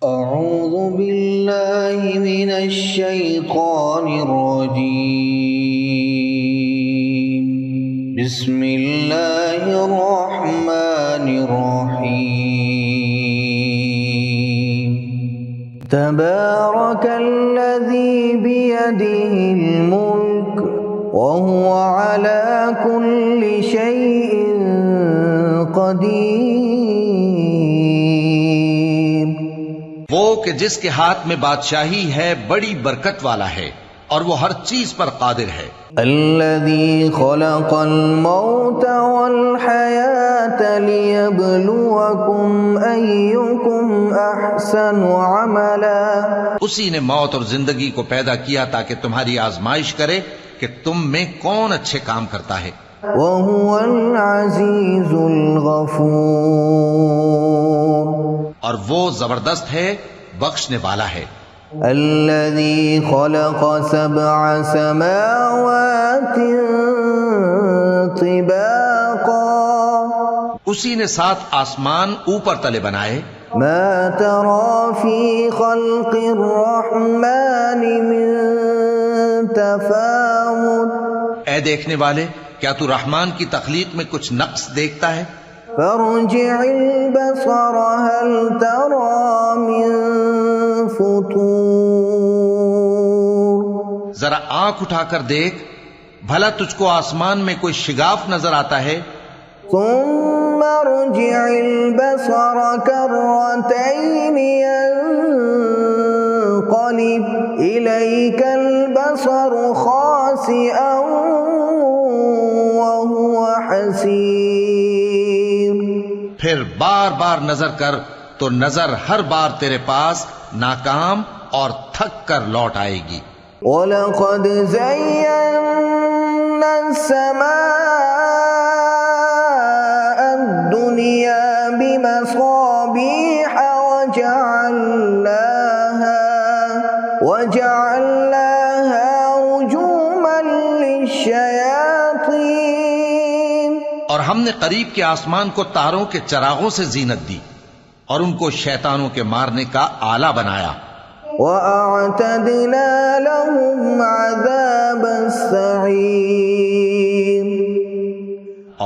أعوذ بالله من الشيطان الرجيم. بسم الله الرحمن الرحيم. تبارك الذي بيده الملك وهو على كل شيء قدير. وہ کہ جس کے ہاتھ میں بادشاہی ہے بڑی برکت والا ہے اور وہ ہر چیز پر قادر ہے. الذي خلق الموت والحياة ليبلوكم أيكم أحسن عملا. اسی نے موت اور زندگی کو پیدا کیا تاکہ تمہاری آزمائش کرے کہ تم میں کون اچھے کام کرتا ہے. وهو العزيز الغفور. اور وہ زبردست ہے، بخشنے والا ہے. الذي خلق سبع سماوات طباقا. اسی نے 7 آسمان اوپر تلے بنائے. ما ترى في خلق الرحمن من تفاوت. اے دیکھنے والے، کیا تو رحمان کی تخلیق میں کچھ نقص دیکھتا ہے؟ فارجع البصر هل ترى من فطور. ذرا آنکھ اٹھا کر دیکھ، بھلا تجھ کو آسمان میں کوئی شگاف نظر آتا ہے؟ ثم ارجع البصر كرتين ينقلب إليك البصر خاسئا وهو حسير. پھر بار بار نظر کر تو نظر ہر بار تیرے پاس ناکام اور تھک کر لوٹ آئے گی. وَلَقَدْ زَيَّنَّا السَّمَاءَ الدُّنْيَا بِمَصَابِيحَ وَجَعَلْنَاهَا رُجُومًا لِلشَّيَاطِينِ. اور ہم نے قریب کے آسمان کو تاروں کے چراغوں سے زینت دی اور ان کو شیطانوں کے مارنے کا آلہ بنایا. وَأَعْتَدْنَا لَهُمْ عَذَابَ السَّعِيرِ.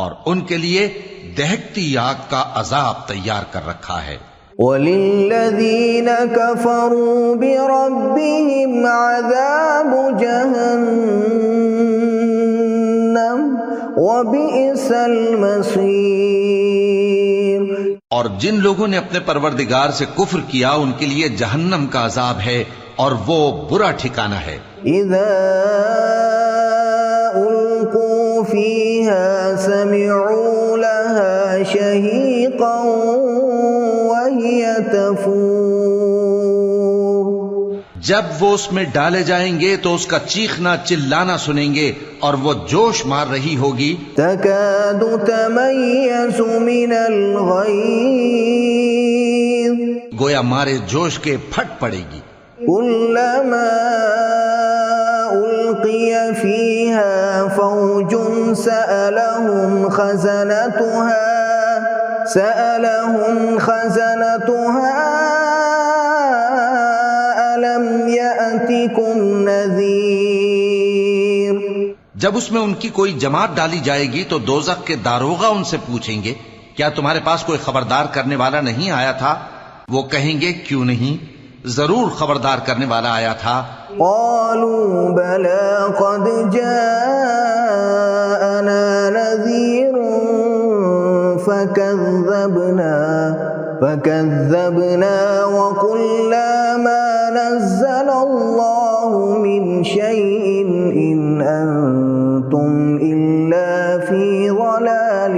اور ان کے لیے دہکتی آگ کا عذاب تیار کر رکھا ہے. وَلِلَّذِينَ كَفَرُوا بِرَبِّهِمْ عَذَابُ جَهَنَّمَ وَبِئْسَ الْمَصِيرُ. اور جن لوگوں نے اپنے پروردگار سے کفر کیا ان کے لیے جہنم کا عذاب ہے اور وہ برا ٹھکانہ ہے. اذا القوا فيها سمعوا لها شهيقا وهي تفور. جب وہ اس میں ڈالے جائیں گے تو اس کا چیخنا چلانا سنیں گے اور وہ جوش مار رہی ہوگی. تكاد تميز من الغيظ. گویا مارے جوش کے پھٹ پڑے گی. كلما ألقي فيها فوج سألهم خزنتها ألم يأتكم نذير. جب اس میں ان کی کوئی جماعت ڈالی جائے گی تو دوزخ کے داروغہ ان سے پوچھیں گے کیا تمہارے پاس کوئی خبردار کرنے والا نہیں آیا تھا؟ وہ کہیں گے کیوں نہیں، ضرور خبردار کرنے والا آیا تھا. قالوا بلى قد جاءنا نذير فكذبنا وقلنا ما نزل الله من شيء إن أنتم إلا في ضلال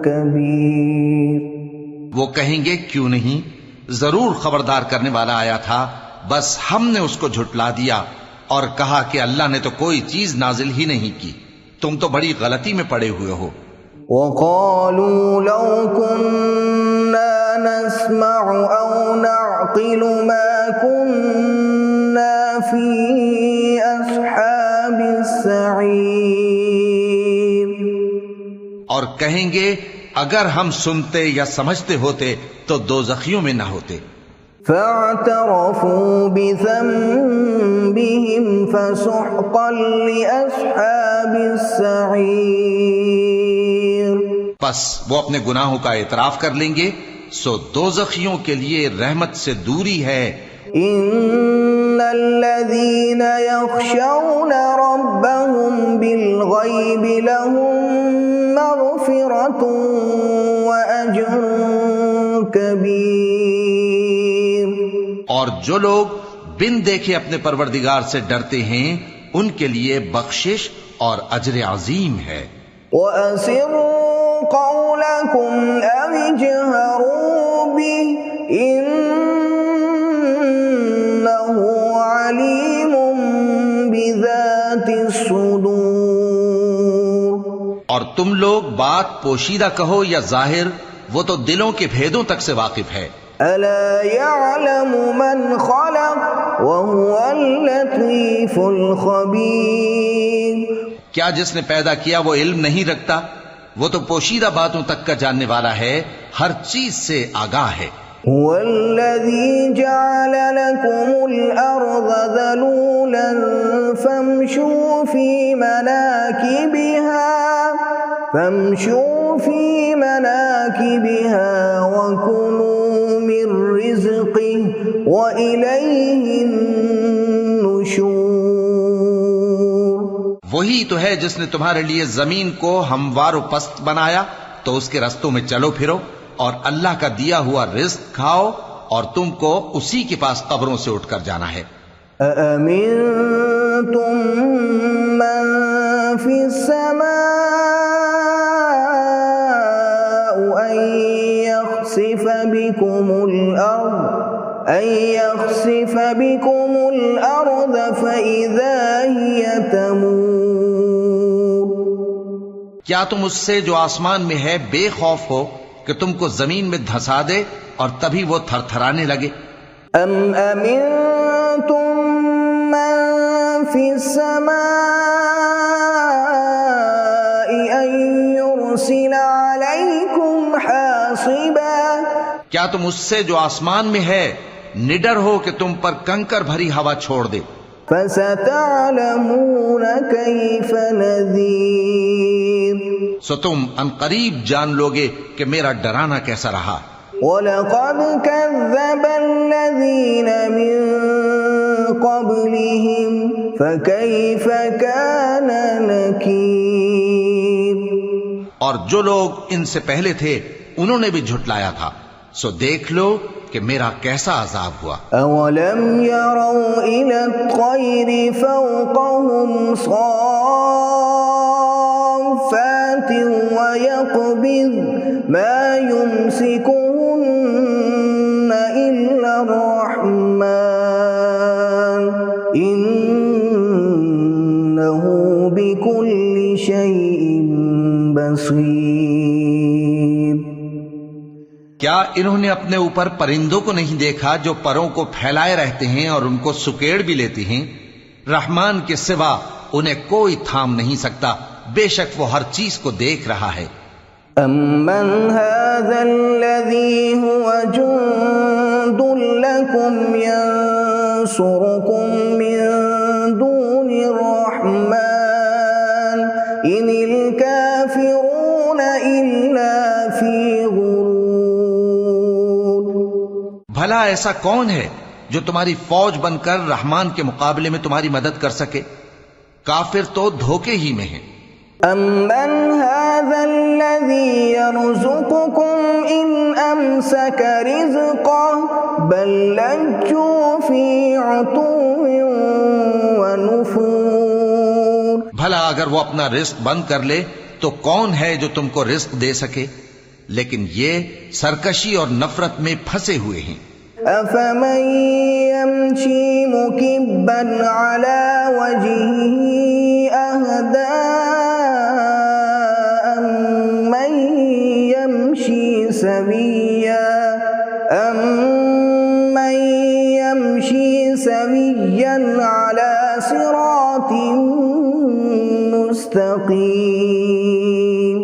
كبير. وہ کہیں گے کیوں نہیں، ضرور خبردار کرنے والا آیا تھا، بس ہم نے اس کو جھٹلا دیا اور کہا کہ اللہ نے تو کوئی چیز نازل ہی نہیں کی، تم تو بڑی غلطی میں پڑے ہوئے ہو. وقالوا لو كنا نسمع أو نعقل ما كنا في أصحاب السعير. اور کہیں گے اگر ہم سنتے یا سمجھتے ہوتے تو دوزخیوں میں نہ ہوتے. فاعترفوا بذنبهم فسحقا لأصحاب السعير. پس وہ اپنے گناہوں کا اعتراف کر لیں گے، سو دوزخیوں کے لیے رحمت سے دوری ہے. ان الذين يخشون ربهم بالغيب لهم مغفرة واجر كبير. اور جو لوگ بن دیکھے اپنے پروردگار سے ڈرتے ہیں ان کے لیے بخشش اور اجر عظیم ہے. وَأَسِرُّوا قَوْلَكُمْ أَوِ اجْهَرُوا بِهِ إِنَّهُ عَلِيمٌ بِذَاتِ الصُّدُورِ. اور تم لوگ بات پوشیدہ کہو یا ظاہر، وہ تو دلوں کے بھیدوں تک سے واقف ہے. أَلَا يَعْلَمُ مَنْ خَلَقَ وَهُوَ اللَّطِيفُ الْخَبِيرُ. کیا جس نے پیدا کیا وہ علم نہیں رکھتا؟ وہ تو پوشیدہ باتوں تک کا جاننے والا ہے، ہر چیز سے آگاہ ہے. هو الذي جعل لكم الأرض ذلولا فامشوا في مناكبها وكلوا من رزقه وإليه النشور. وہی تو ہے جس نے تمہارے لیے زمین کو ہموار و پست بنایا، تو اس کے رستوں میں چلو پھرو اور اللہ کا دیا ہوا رزق کھاؤ، اور تم کو اسی کے پاس قبروں سے اٹھ کر جانا ہے. أَأَمِنتُم مَّن فِي السَّمَاءِ أَن يَخْسِفَ بِكُمُ الْأَرْضَ فَإِذَا هِيَ تَمُورُ. کیا تم اس سے جو آسمان میں ہے بے خوف ہو کہ تم کو زمین میں دھسا دے اور تبھی وہ تھر تھرانے لگے؟ ام امنتم من فی السماء ان یرسل علیکم حاصبا. کیا تم اس سے جو آسمان میں ہے نڈر ہو کہ تم پر کنکر بھری ہوا چھوڑ دے؟ فستعلمون کیف نذیر. سو تم ان قریب جان لوگے کہ میرا ڈرانا کیسا رہا. وَلَقَدْ كَذَّبَ الَّذِينَ مِن قَبْلِهِمْ فَكَيْفَ كَانَ نَكِيرِ. اور جو لوگ ان سے پہلے تھے انہوں نے بھی جھٹلایا تھا، سو دیکھ لو کہ میرا کیسا عذاب ہوا. أَوَلَمْ يَرَوْا إِلَى الطَّيْرِ فَوْقَهُمْ صَافَّاتٍ وَيَقْبِضْنَ مَا يُمْسِكُهُنَّ إِلَّا الرَّحْمَنُ إِنَّهُ بِكُلِّ شَيْءٍ بَصِيرٌ. کیا انہوں نے اپنے اوپر پرندوں کو نہیں دیکھا جو پروں کو پھیلائے رہتے ہیں اور ان کو سکیڑ بھی لیتے ہیں؟ رحمان کے سوا انہیں کوئی تھام نہیں سکتا، بے شک وہ ہر چیز کو دیکھ رہا ہے. أَمَّنْ هَذَا الَّذِي هُوَ جُندٌ لَكُمْ يَنصُرُكُمْ مِن دُونِ الرَّحْمَنِ إِنِ الْكَافِرُونَ إِلَّا فِي غُرُورٍ. بھلا ایسا کون ہے جو تمہاری فوج بن کر رحمان کے مقابلے میں تمہاری مدد کر سکے؟ کافر تو دھوکے ہی میں ہیں. أَمَّنْ هَذَا الَّذِي يَرْزُقُكُمْ إِنْ أَمْسَكَ رِزْقَهُ بَل لَّجُّوا فِي عُتُوٍّ وَنُفُورٍ. بھلا اگر وہ اپنا رزق بند کر لے تو کون ہے جو تم کو رزق دے سکے؟ لیکن یہ سرکشی اور نفرت میں پھنسے ہوئے ہیں. أَفَمَن يَمْشِي مُكِبًّا عَلَى وَجْهِهِ أَهْدَىٰ أَمَّن يَمْشِي سَوِيًّا عَلَى صِرَاطٍ مُّسْتَقِيمٍ.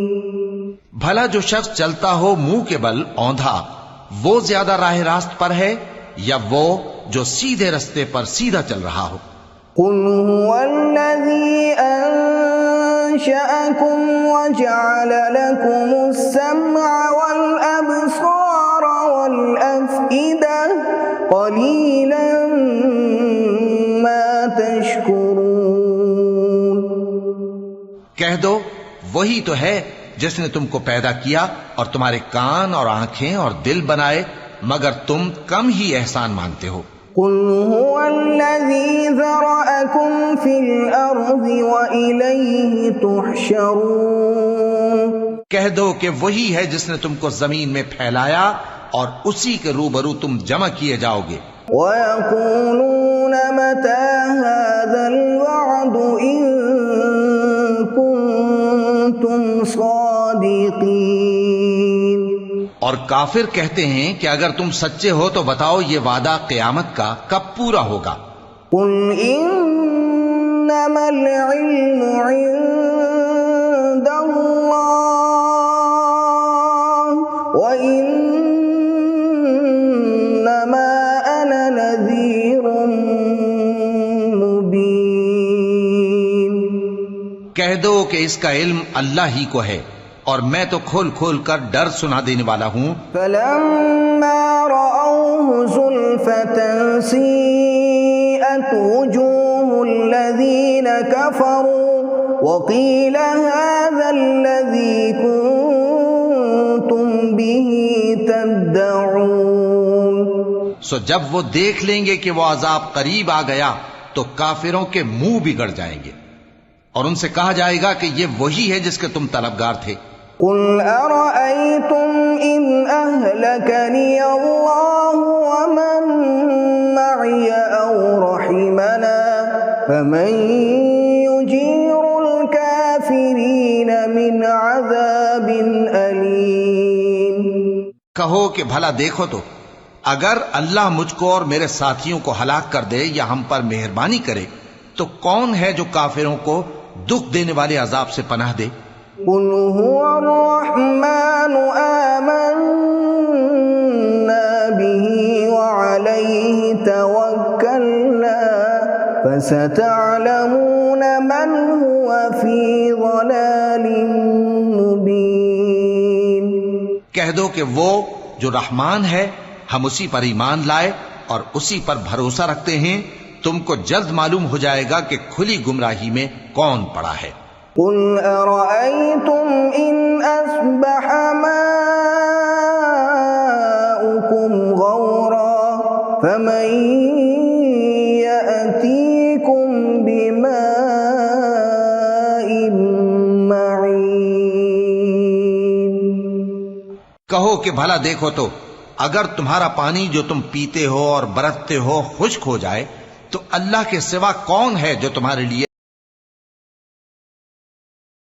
بھلا جو شخص چلتا ہو منہ کے بل اوندھا، وہ زیادہ راہ راست پر ہے یا وہ جو سیدھے رستے پر سیدھا چل رہا ہو؟ قل هو الذي أنشأكم وجعل لكم السمع والأبصار والأفئدة قليلا ما تشكرون۔ کہہ دو وہی تو ہے جس نے تم کو پیدا کیا اور تمہارے کان اور آنکھیں اور دل بنائے، مگر تم کم ہی احسان مانتے ہو۔ قل هو الذي ذرأكم في الأرض وإليه تحشرون۔ کہہ دو کہ وہی ہے جس نے تم کو زمین میں پھیلایا اور اسی کے روبرو تم جمع کیے جاؤ گے۔ وَيَقُولُونَ مَتَى هَذَا الْوَعْدُ إِن كُنتُمْ صَادِقِينَ۔ اور کافر کہتے ہیں کہ اگر تم سچے ہو تو بتاؤ یہ وعدہ قیامت کا کب پورا ہوگا؟ قُلْ إِنَّمَا الْعِلْمُ عِندَ اللَّهِ وَإِنَّمَا أَنَا نَذِيرٌ مُبِينٌ۔ کہہ دو کہ اس کا علم اللہ ہی کو ہے اور میں تو کھول کھول کر ڈر سنا دینے والا ہوں۔ فَلَمَّا رَأَوْهُ زُلْفَةً سِيئَتْ وُجُوهُ الَّذِينَ كَفَرُوا وَقِيلَ هَذَا الَّذِي كُنتُمْ بِهِ تَدَّعُونَ۔ سو جب وہ دیکھ لیں گے کہ وہ عذاب قریب آ گیا تو کافروں کے منہ بگڑ جائیں گے اور ان سے کہا جائے گا کہ یہ وہی ہے جس کے تم طلبگار تھے۔ قُلْ أَرَأَيْتُمْ إِنْ أَهْلَكَنِيَ اللَّهُ وَمَن مَّعِيَ أَوْ رَحِمَنَا فَمَن يُجِيرُ الْكَافِرِينَ مِنْ عَذَابٍ أَلِيمٍ۔ کہو کہ بھلا دیکھو تو اگر اللہ مجھ کو اور میرے ساتھیوں کو ہلاک کر دے یا ہم پر مہربانی کرے تو کون ہے جو کافروں کو دکھ دینے والے عذاب سے پناہ دے؟ قُلْ هُوَ الرَّحْمَنُ آمَنَّا بِهِ وَعَلَيْهِ تَوَكَّلْنَا فَسَتَعْلَمُونَ مَنْ هُوَ فِي ضَلَالٍ مُبِينٍ۔ کہہ دو کہ وہ جو رحمان ہے ہم اسی پر ایمان لائے اور اسی پر بھروسہ رکھتے ہیں، تم کو جلد معلوم ہو جائے گا کہ کھلی گمراہی میں کون پڑا ہے۔ قُلْ أَرَأَيْتُمْ إِنْ أَصْبَحَ مَاؤُكُمْ غَوْرًا فَمَن يَأْتِيكُمْ بِمَاءٍ مَّعِينٍ۔ کہو کہ بھلا دیکھو تو اگر تمہارا پانی جو تم پیتے ہو اور برتتے ہو خشک ہو جائے تو اللہ کے سوا کون ہے جو تمہارے لیے